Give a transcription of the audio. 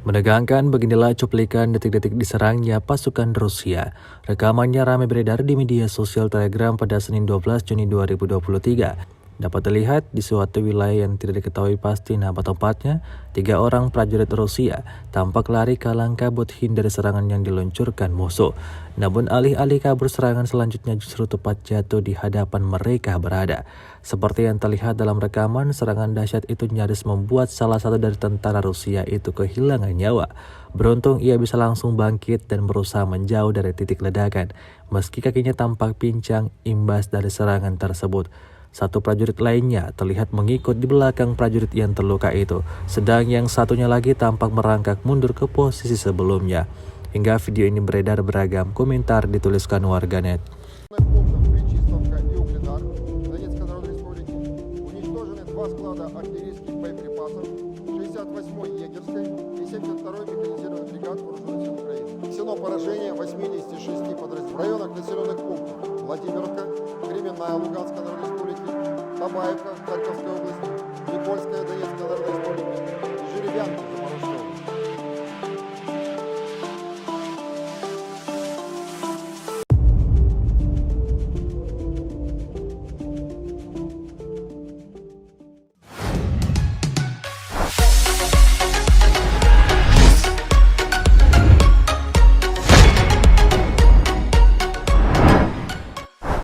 Menegangkan, beginilah cuplikan detik-detik diserangnya pasukan Rusia. Rekamannya ramai beredar di media sosial Telegram pada Senin 12 Juni 2023. Dapat dilihat di suatu wilayah yang tidak diketahui pasti nama tempatnya, 3 orang prajurit Rusia tampak lari kalang kabut hindari serangan yang diluncurkan musuh. Namun alih-alih kabur, serangan selanjutnya justru tepat jatuh di hadapan mereka berada. Seperti yang terlihat dalam rekaman, serangan dahsyat itu nyaris membuat salah satu dari tentara Rusia itu kehilangan nyawa. Beruntung ia bisa langsung bangkit dan berusaha menjauh dari titik ledakan, meski kakinya tampak pincang imbas dari serangan tersebut. Satu prajurit lainnya terlihat mengikut di belakang prajurit yang terluka itu, sedang yang satunya lagi tampak merangkak mundur ke posisi sebelumnya. Hingga video ini beredar, beragam komentar dituliskan warganet. Поражение 86 подразделений в районах населенных пунктов Владимировка, Кременная Луганской Народной Республики, Табаевка Харьковской области, Никольская Донецкой Народной Республики и Жеребянка Запорожской области.